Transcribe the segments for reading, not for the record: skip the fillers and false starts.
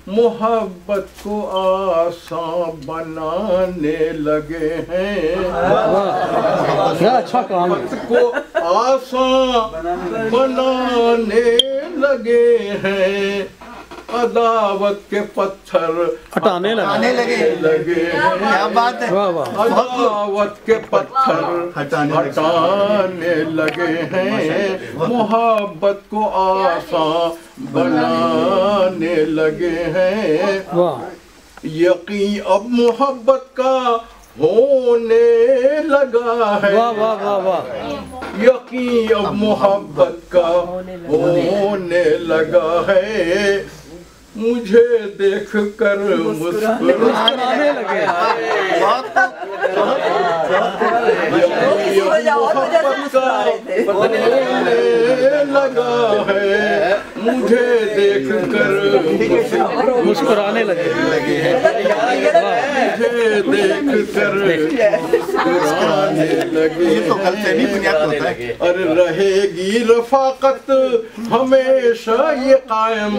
मोहब्बत को आसान बनाने लगे हैं। क्या अच्छा काम है। को आसान बनाने लगे हैं, अदावत के पत्थर हटाने लगे हैं। क्या बात है। वाह वाह। अदावत के पत्थर हटाने लगे हैं, मोहब्बत को आसान बनाने लगे हैं। वाह। यकीन अब मोहब्बत का होने लगा है। वाह वाह वाह वाह। यकीन अब मोहब्बत का होने लगा है, मुझे देख कर मुस्कुराने लगे। मोहब्बत का होने लगा है, मुझे देख कर मुस्कुराने लगे। मुझे देख कर मुस्कुराने लगे। ये तो गलती नहीं बुनियाद होता है। अरे रहेगी रफाकत हमेशा ये कायम,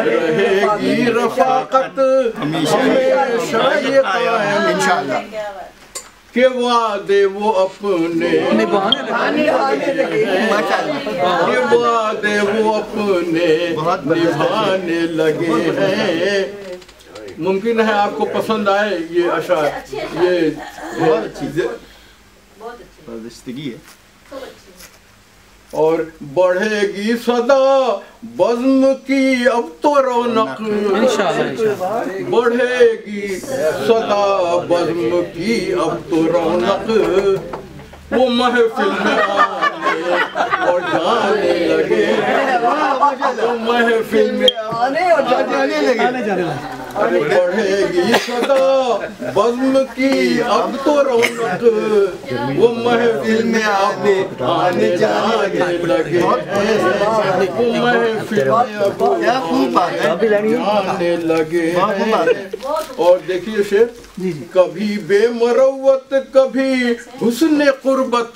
रहेगी रफाकत हमेशा ये कायम, इंशाअल्लाह। के वादे वो अपने निभाने लगे। के वादे वो अपने निभाने लगे हैं। मुमकिन है आपको पसंद आए ये अशार, ये बहुत अच्छी ज़बरदस्ती है। और बढ़ेगी सदा बज़्म की अब तो रौनक, इंशाअल्लाह। बढ़ेगी सदा बज़्म की अब तो रौनक, वो महफिल में आने और जाने लगे, वो महफिल में आने और जाने लगे। अरे बढ़ेगी सदा बज़्म की अब तो रौनक, वो महफिल में अब आने जाने लगे, वो महफिल में अब क्या खूब बात है। जाने लगे। और देखिए शेर, कभी बेमरवत कभी हुस्न कुर्बत,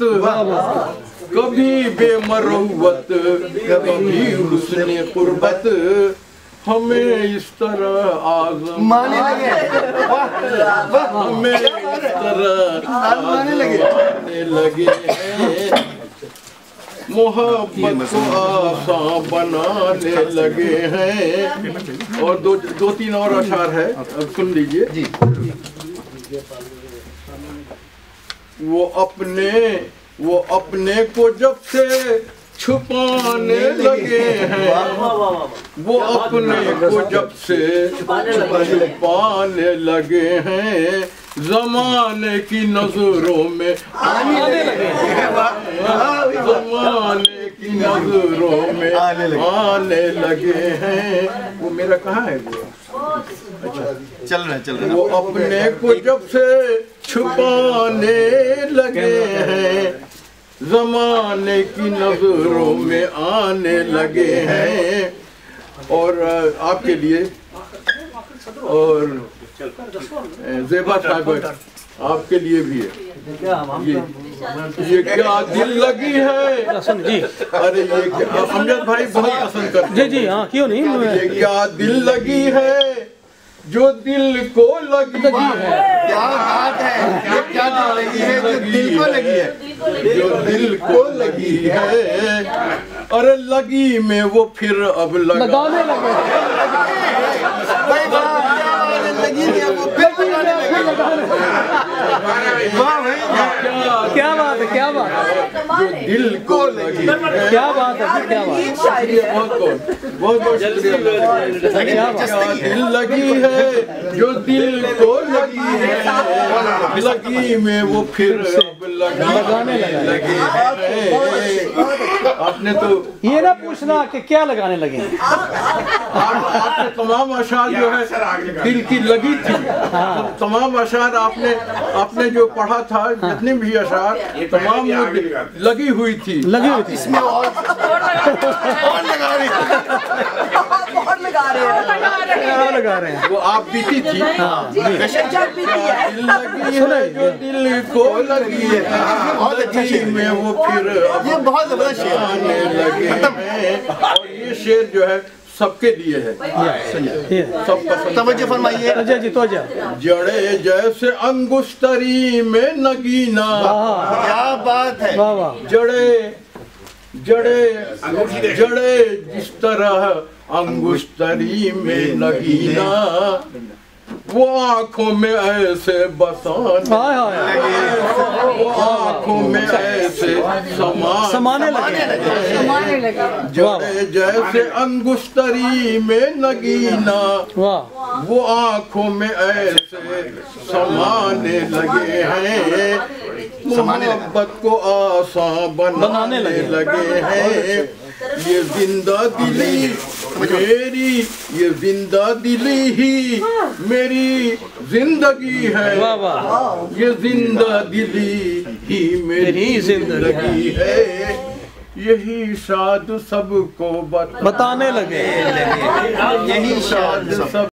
कभी बेमरवत कभी हुस्न कुर्बत, हमें इस तरह आज़म माने लगे। हमें इस तरह माने लगे हैं, मोहब्बत को आसान बनाने लगे हैं। और दो तीन और अशार है, अब सुन लीजिए जी। वो अपने को जब से छुपाने लगे हैं, वो अपने को जब से छुपाने लगे हैं, ज़माने की नजरों में आने लगे हैं, ज़माने की नजरों में आने लगे हैं। वो मेरा कहाँ है वो? अच्छा चल रहा है। वो अपने को जब से छुपाने लगे हैं, ज़माने की नजरों में आने लगे हैं। और आपके लिए और ज़ेबा साहब आपके लिए भी है। ये क्या दिल लगी है जी। अरे ये क्या, अमजद भाई बहुत पसंद करते जी जी हाँ क्यों नहीं। ये क्या दिल लगी है जो दिल को लगी है। क्या बात है। क्या दिल लगी है जो दिल को लगी है। जो दिल को लगी है, अरे लगी में वो फिर अब लगाने लगे। लगी में वो फिर लगाने लगे। क्या बात है। क्या बात है। जो दिल को लगी है। क्या बात है। क्या बात है। बहुत बहुत शुक्रिया। क्या दिल लगी है जो दिल को लगी है, लगी में वो फिर अब लगाने लगे हैं। आपने तो ये ना पूछना कि क्या लगाने लगे। आपने तमाम अशार जो है दिल की लगी थी, तमाम अशार आपने जो पढ़ा था, जितने भी अशार तमाम लगी हुई थी। इसमें और लगा रहे हैं। वो आप बीती थी। दिल लगी है जो दिल को लगी है, बहुत अच्छा शेर में वो फिर ये बहुत जबरदस्त शेर आने लगे हैं। और ये शेर जो है सबके लिए है, ये सब पसंद। तवज्जो फरमाइए। तोजा जी तोजा। जड़े जैसे अंगुष्तरी में नगीना, क्या बात है। वाह वाह। जड़े जड़े जड़े जिस तरह अंगुष्तरी में नगीना, वो आंखों में ऐसे बसाने, हाय हाय। वो आंखों में ऐसे समाने लगे। जड़े जैसे अंगुष्तरी में नगीना, वाह। वो आंखों में ऐसे समाने लगे हैं, मोहब्बत को आसान बनाने लगे हैं। ये जिंदा दिली मेरी, ये जिंदा दिली ही मेरी जिंदगी है, वाह वाह। ये जिंदा दिली ही मेरी जिंदगी है। यही शाद सबको बताने लगे। यही शाद सब